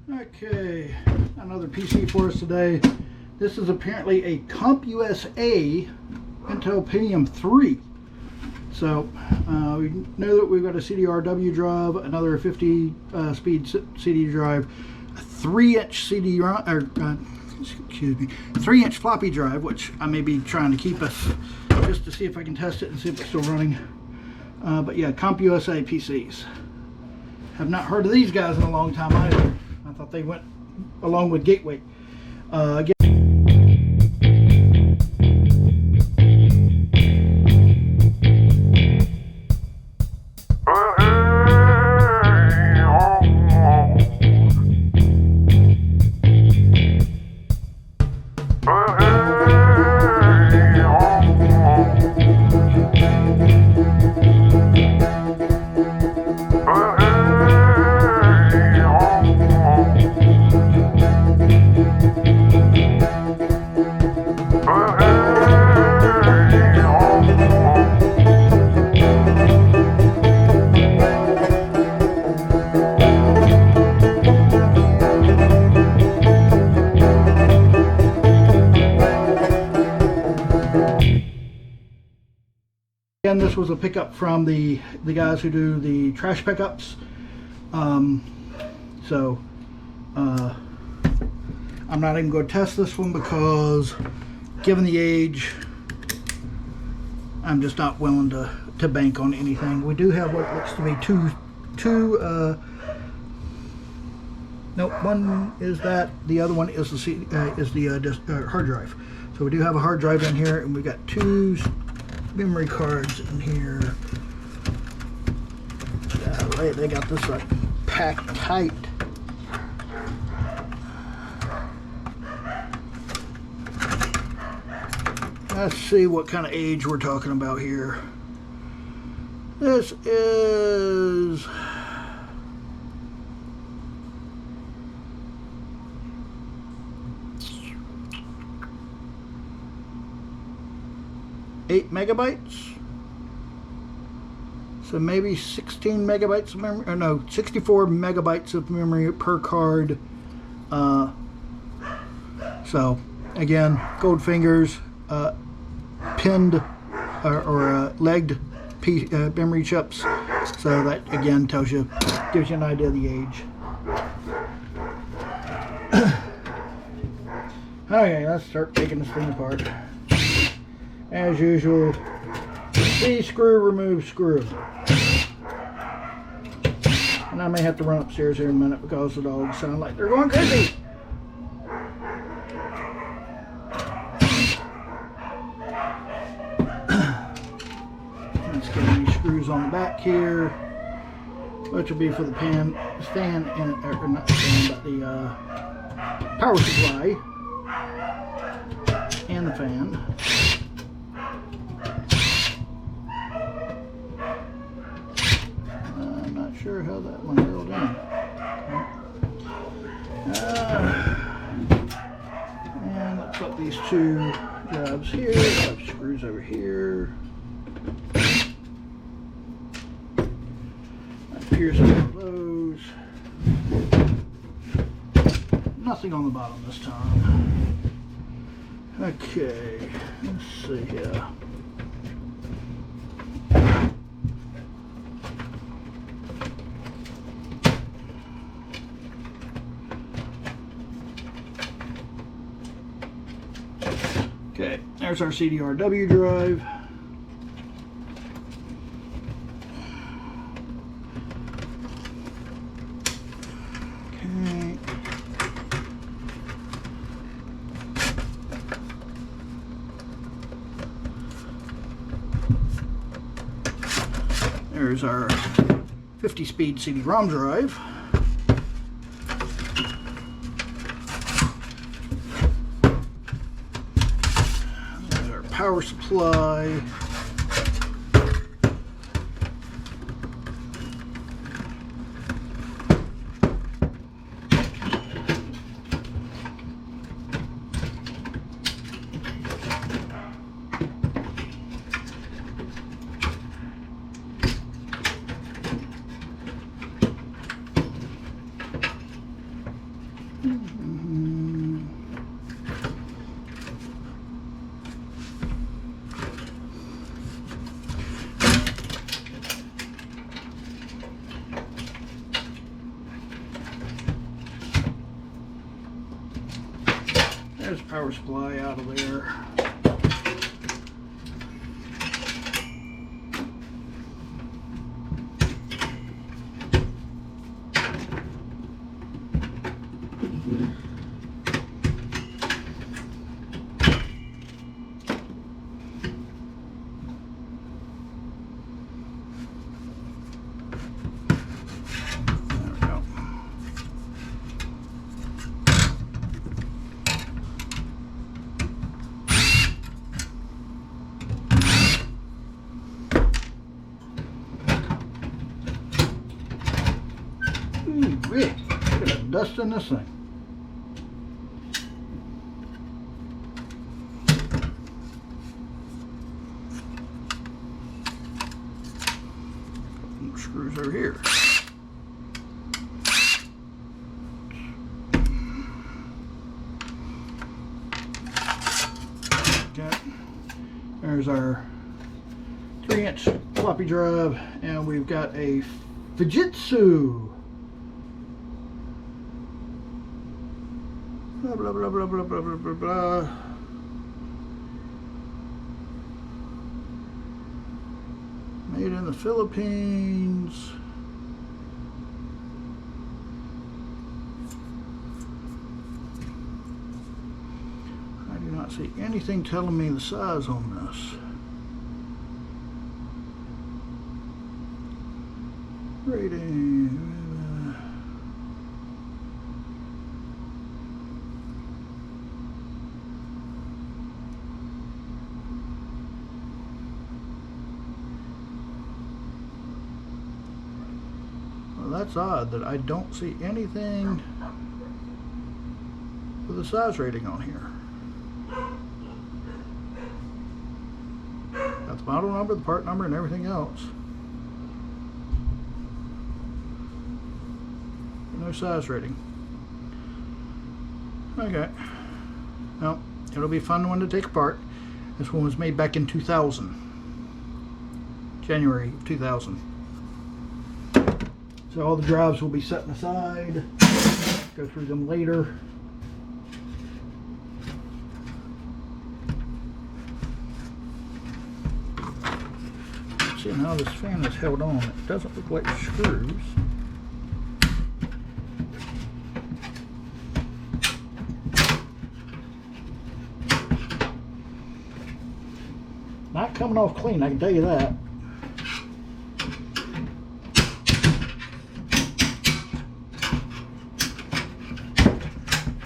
Okay, another PC for us today. This is apparently a CompUSA Intel Pentium 3. So we know that we've got a CDRW drive, another 50 speed CD drive, a 3-inch CD excuse me, 3-inch floppy drive, which I may be trying to keep us just to see if I can test it and see if it's still running. But yeah, CompUSA PCs. Have not heard of these guys in a long time either. I thought they went along with Gateway. Again, this was a pickup from the guys who do the trash pickups. I'm not even going to test this one because, given the age, I'm just not willing to bank on anything. We do have what looks to be nope, one is that, the other one is the hard drive. So we do have a hard drive in here, and we got 2 memory cards in here. Golly, they got this like packed tight. Let's see what kind of age we're talking about here. This is $8 megabytes, so maybe 16 megabytes of memory, or no, 64 megabytes of memory per card. So again, gold fingers, pinned or legged memory chips, so that again gives you an idea of the age. Okay, let's start taking this thing apart. As usual, see screw, remove screw. And I may have to run upstairs here in a minute because the dogs sound like they're going crazy. Let's get any screws on the back here, which will be for the fan and or not the fan, but the power supply and the fan. Sure how that one held in. And let's put these 2 drives here. Have screws over here. Pierce all those. Nothing on the bottom this time. Okay, let's see here. Okay, there's our CDRW drive. Okay. There's our 50 speed CD-ROM drive. Power supply. There's power supply out of there. Look at the dust in this thing. Screws over here. Okay. There's our 3-inch floppy drive, and we've got a Fujitsu. Blah blah blah blah blah blah blah blah. Made in the Philippines. I do not see anything telling me the size on this. Rating. That's odd that I don't see anything with a size rating on here. Got the model number, the part number, and everything else. No size rating. Okay. Well, it'll be a fun one to take apart. This one was made back in 2000. January of 2000. So all the drives will be set aside. Go through them later. Seeing how this fan is held on, it doesn't look like screws. Not coming off clean, I can tell you that.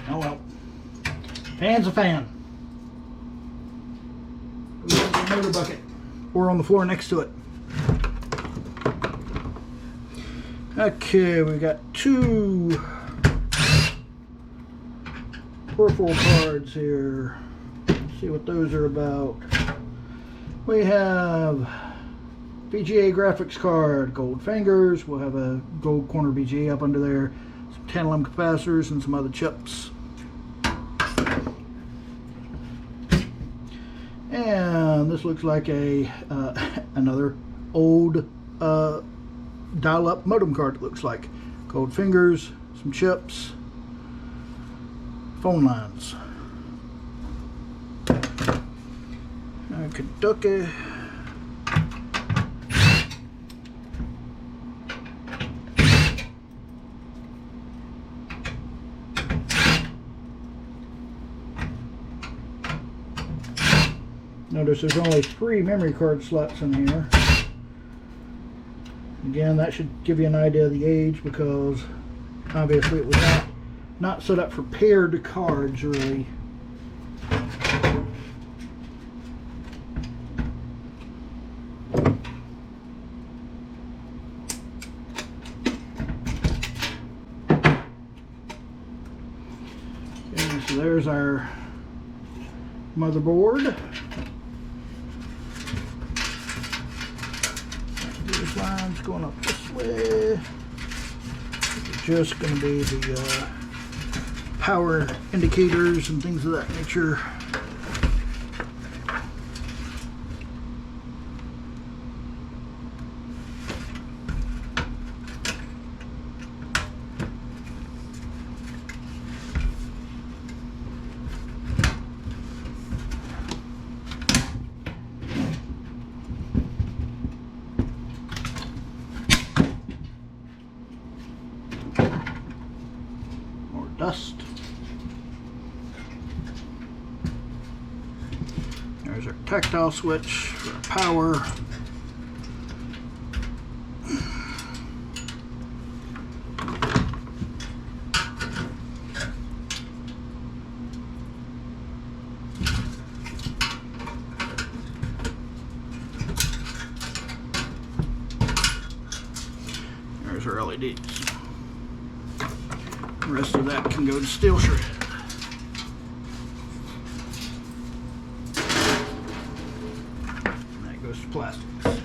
Oh well. Fan's a fan. Put it in the motor bucket or on the floor next to it. Okay, we got 2 peripheral cards here. Let's see what those are about. We have VGA graphics card, gold fingers. We'll have a gold corner VGA up under there. Some tantalum capacitors and some other chips. And this looks like a another old dial-up modem card. It looks like gold fingers, some chips, phone lines. Kentucky. Notice there's only 3 memory card slots in here. Again, that should give you an idea of the age, because obviously it was not set up for paired cards really. Okay, so there's our motherboard. These lines going up this way. It's just going to be the power indicators and things of that nature. dust. There's our tactile switch for our power. There's our LEDs. The rest of that can go to steel shred. And that goes to plastics.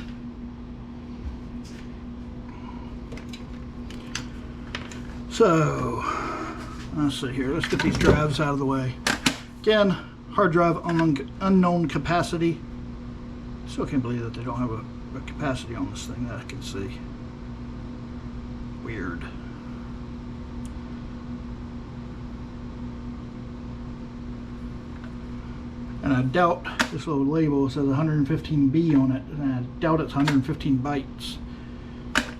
So, let's see here. Let's get these drives out of the way. Again, hard drive unknown capacity. Still can't believe that they don't have a capacity on this thing that I can see. Weird. And I doubt this little label says 115B on it, and I doubt it's 115 bytes.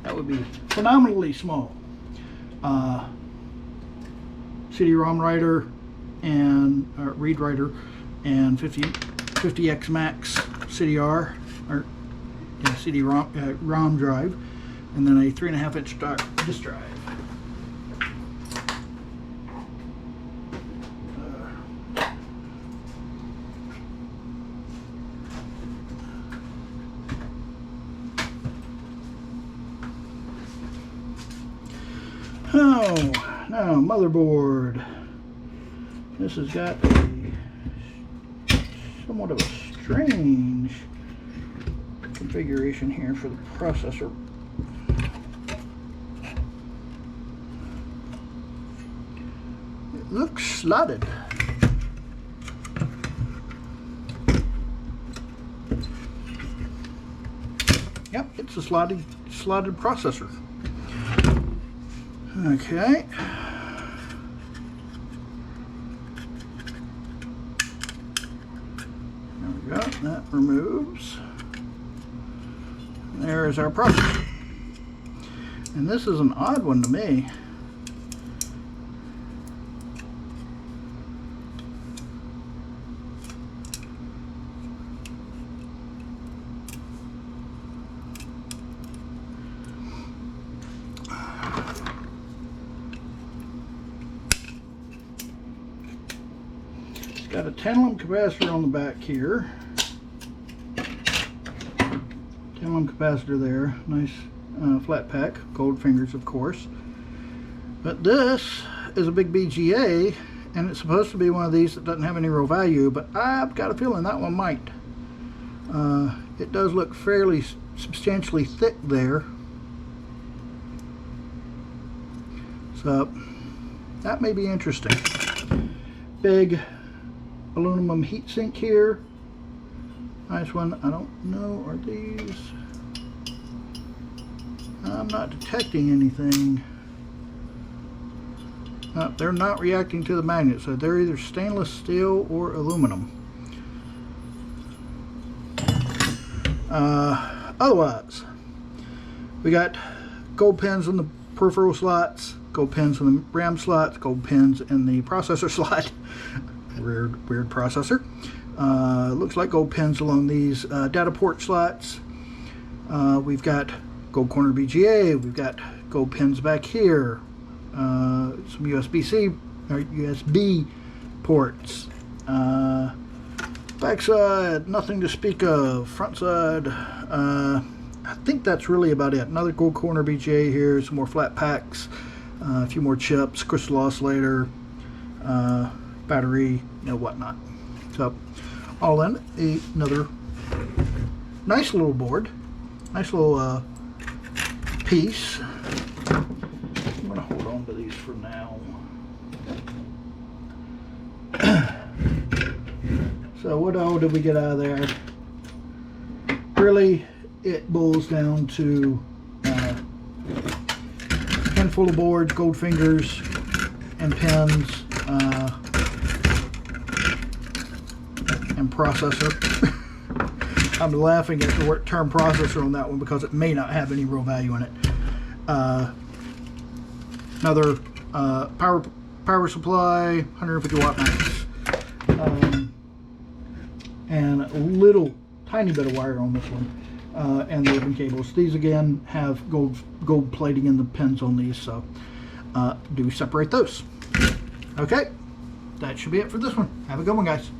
That would be phenomenally small. CD-ROM writer and read writer and 50X Max CDR or CD-ROM ROM drive, and then a 3.5-inch disk drive. Oh, now motherboard. This has got somewhat of a strange configuration here for the processor. It looks slotted. Yep, it's a slotted processor. Okay. There we go. That removes. There is our processor. And this is an odd one to me. Got a 10 ohm capacitor on the back here. 10 ohm capacitor there. Nice flat pack. Gold fingers, of course. But this is a big BGA, and it's supposed to be one of these that doesn't have any real value, but I've got a feeling that one might. It does look fairly substantially thick there. So that may be interesting. Big aluminum heatsink here. Nice one. I don't know, are these? I'm not detecting anything. They're not reacting to the magnet, so they're either stainless steel or aluminum. Otherwise, we got gold pins in the peripheral slots, gold pins in the RAM slots, gold pins in the processor slot. Weird processor. Looks like gold pins along these data port slots. We've got gold corner BGA. We've got gold pins back here. Some USB-C or USB ports. Back side, nothing to speak of. Front side, I think that's really about it. Another gold corner BGA here. Some more flat packs. A few more chips. Crystal oscillator. Battery, whatnot. So, all in, another nice little board, nice little piece. I'm gonna hold on to these for now. So, what all did we get out of there? Really, it boils down to a handful of boards, gold fingers, and pins. And processor. I'm laughing at the term processor on that one because it may not have any real value in it. Another power power supply, 150 watt max, and a little tiny bit of wire on this one, and the ribbon cables. These again have gold plating in the pins on these, so do separate those. Okay, that should be it for this one. Have a good one, guys.